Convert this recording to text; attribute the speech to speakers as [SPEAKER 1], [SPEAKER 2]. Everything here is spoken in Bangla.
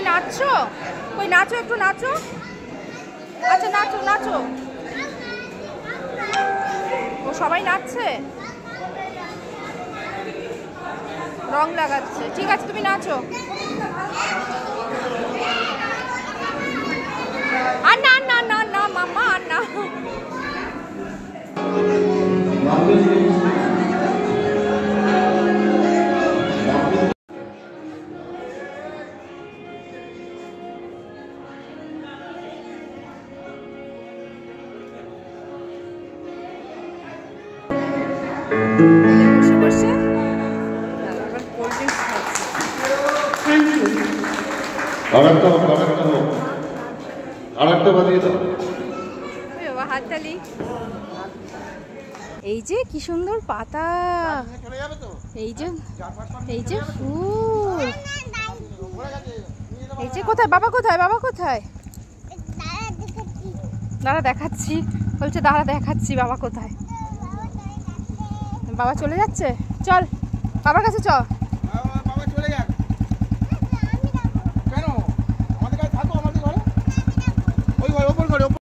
[SPEAKER 1] নাচো, কই নাচো, একটু নাচো। আচ্ছা নাচো নাচো। ও সবাই নাচছে, রং লাগাচ্ছে। ঠিক আছে তুমি নাচো। আর না না না না মাম্মা, আর না। বসে বসে কোল্ড ড্রিঙ্কস খাচ্ছে। হাততালি। এই যে কি সুন্দর পাতা, এই যে ফুল, এই যে কোথায় বাবা, কোথায় বাবা, কোথায় দাঁড়া দেখাচ্ছি, বলছে দাঁড়া দেখাচ্ছি বাবা কোথায়। বাবা চলে যাচ্ছে, চল বাবার কাছে চল।
[SPEAKER 2] বাবা চলে যাক, কেন আমাদের কাছে থাকো, আমাদের ঘরে, ওই ঘরে, ওপর ঘরে।